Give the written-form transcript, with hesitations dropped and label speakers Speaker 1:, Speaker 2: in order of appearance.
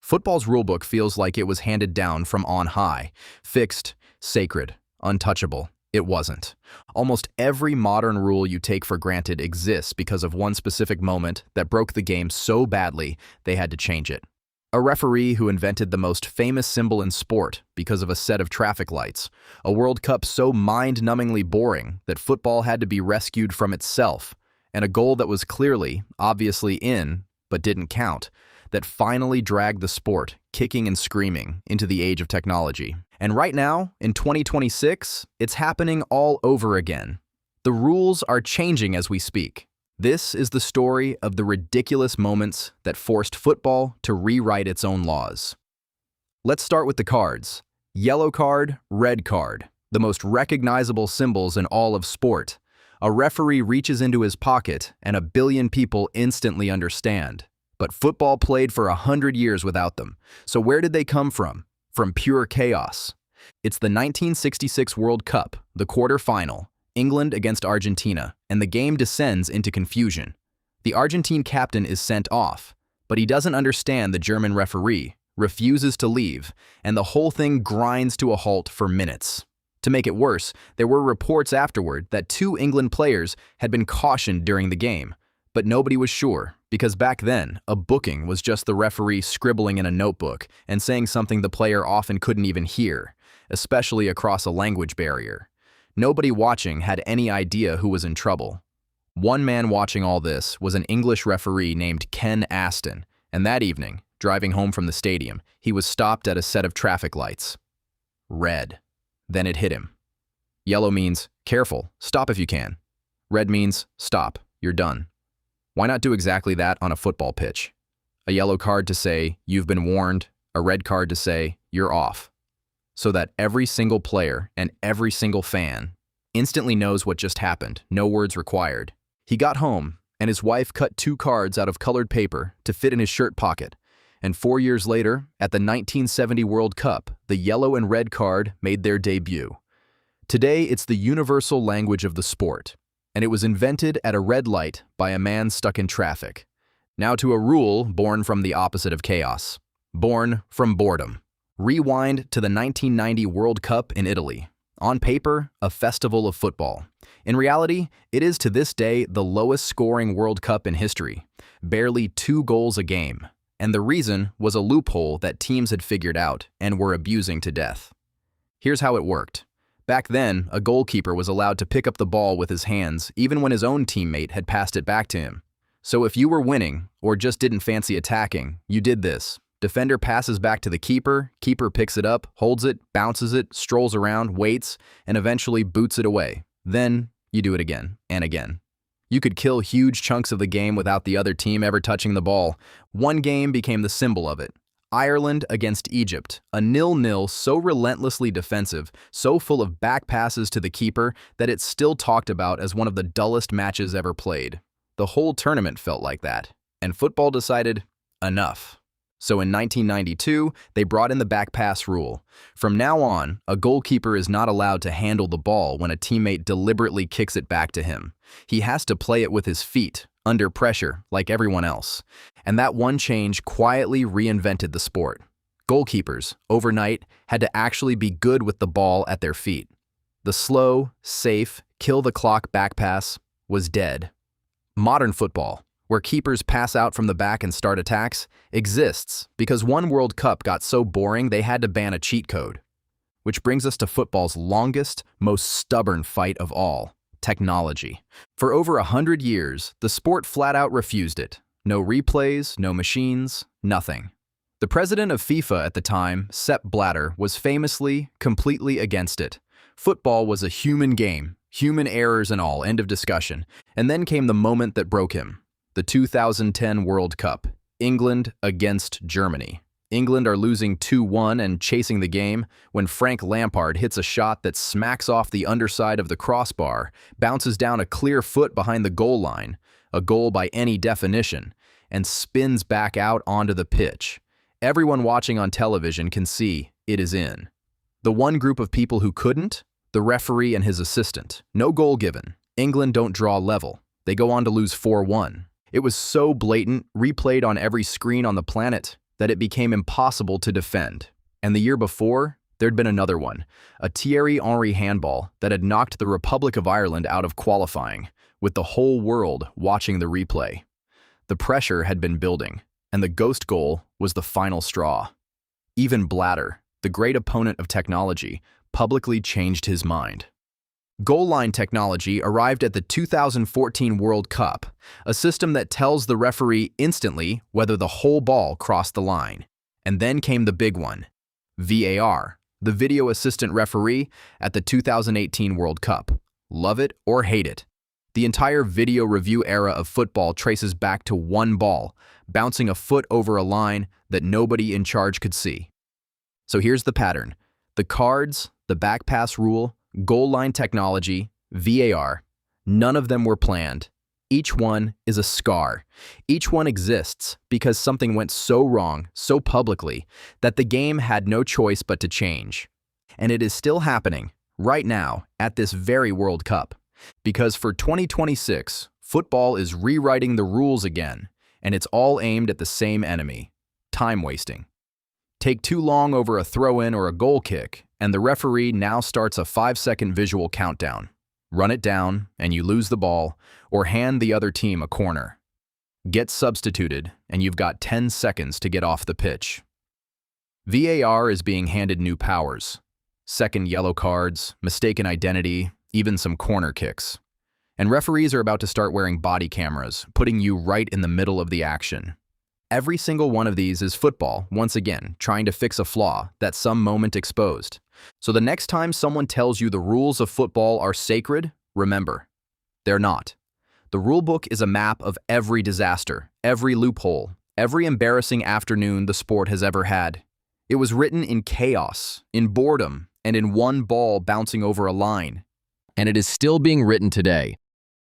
Speaker 1: Football's rulebook feels like it was handed down from on high, fixed, sacred, untouchable. It wasn't. Almost every modern rule you take for granted exists because of one specific moment that broke the game so badly they had to change it. A referee who invented the most famous symbol in sport because of a set of traffic lights. A World Cup so mind-numbingly boring that football had to be rescued from itself. And a goal that was clearly, obviously in, but didn't count, that finally dragged the sport, kicking and screaming, into the age of technology. And right now, in 2026, it's happening all over again. The rules are changing as we speak. This is the story of the ridiculous moments that forced football to rewrite its own laws. Let's start with the cards. Yellow card, red card, the most recognizable symbols in all of sport. A referee reaches into his pocket and a billion people instantly understand. But football played for 100 years without them. So where did they come from? From pure chaos. It's the 1966 World Cup, the quarter-final, England against Argentina, and the game descends into confusion. The Argentine captain is sent off, but he doesn't understand the German referee, refuses to leave, and the whole thing grinds to a halt for minutes. To make it worse, there were reports afterward that 2 England players had been cautioned during the game, but nobody was sure, because back then, a booking was just the referee scribbling in a notebook and saying something the player often couldn't even hear, especially across a language barrier. Nobody watching had any idea who was in trouble. One man watching all this was an English referee named Ken Aston, and that evening, driving home from the stadium, he was stopped at a set of traffic lights. Red. Then it hit him. Yellow means, careful, stop if you can. Red means, stop, you're done. Why not do exactly that on a football pitch? A yellow card to say, you've been warned, a red card to say, you're off. So that every single player and every single fan instantly knows what just happened, no words required. He got home, and his wife cut 2 cards out of colored paper to fit in his shirt pocket. And 4 years later, at the 1970 World Cup, the yellow and red card made their debut. Today, it's the universal language of the sport. And it was invented at a red light by a man stuck in traffic. Now to a rule born from the opposite of chaos. Born from boredom. Rewind to the 1990 World Cup in Italy. On paper, a festival of football. In reality, it is to this day the lowest scoring World Cup in history. Barely 2 goals a game. And the reason was a loophole that teams had figured out and were abusing to death. Here's how it worked. Back then, a goalkeeper was allowed to pick up the ball with his hands even when his own teammate had passed it back to him. So if you were winning, or just didn't fancy attacking, you did this. Defender passes back to the keeper picks it up, holds it, bounces it, strolls around, waits, and eventually boots it away. Then, you do it again, and again. You could kill huge chunks of the game without the other team ever touching the ball. One game became the symbol of it. Ireland against Egypt, a 0-0 so relentlessly defensive, so full of back passes to the keeper that it's still talked about as one of the dullest matches ever played. The whole tournament felt like that, and football decided, enough. So in 1992, they brought in the back pass rule. From now on, a goalkeeper is not allowed to handle the ball when a teammate deliberately kicks it back to him. He has to play it with his feet, under pressure, like everyone else. And that one change quietly reinvented the sport. Goalkeepers, overnight, had to actually be good with the ball at their feet. The slow, safe, kill-the-clock back pass was dead. Modern football, where keepers pass out from the back and start attacks, exists because one World Cup got so boring they had to ban a cheat code. Which brings us to football's longest, most stubborn fight of all. Technology. For over 100 years, the sport flat-out refused it. No replays, no machines, nothing. The president of FIFA at the time, Sepp Blatter, was famously, completely against it. Football was a human game, human errors and all, end of discussion. And then came the moment that broke him. The 2010 World Cup. England against Germany. England are losing 2-1 and chasing the game when Frank Lampard hits a shot that smacks off the underside of the crossbar, bounces down a clear foot behind the goal line, a goal by any definition, and spins back out onto the pitch. Everyone watching on television can see it is in. The one group of people who couldn't? The referee and his assistant. No goal given. England don't draw level. They go on to lose 4-1. It was so blatant, replayed on every screen on the planet, that it became impossible to defend. And the year before, there'd been another one, a Thierry Henry handball that had knocked the Republic of Ireland out of qualifying, with the whole world watching the replay. The pressure had been building, and the ghost goal was the final straw. Even Blatter, the great opponent of technology, publicly changed his mind. Goal line technology arrived at the 2014 World Cup, a system that tells the referee instantly whether the whole ball crossed the line. And then came the big one, VAR, the video assistant referee at the 2018 World Cup. Love it or hate it. The entire video review era of football traces back to one ball, bouncing a foot over a line that nobody in charge could see. So here's the pattern. The cards, the back pass rule, goal line technology, VAR, none of them were planned. Each one is a scar. Each one exists because something went so wrong, so publicly, that the game had no choice but to change. And it is still happening, right now, at this very World Cup. Because for 2026, football is rewriting the rules again, and it's all aimed at the same enemy, time wasting. Take too long over a throw-in or a goal kick, and the referee now starts a 5-second visual countdown. Run it down, and you lose the ball, or hand the other team a corner. Get substituted, and you've got 10 seconds to get off the pitch. VAR is being handed new powers. Second yellow cards, mistaken identity, even some corner kicks. And referees are about to start wearing body cameras, putting you right in the middle of the action. Every single one of these is football, once again, trying to fix a flaw that some moment exposed. So the next time someone tells you the rules of football are sacred, remember, they're not. The rulebook is a map of every disaster, every loophole, every embarrassing afternoon the sport has ever had. It was written in chaos, in boredom, and in one ball bouncing over a line. And it is still being written today.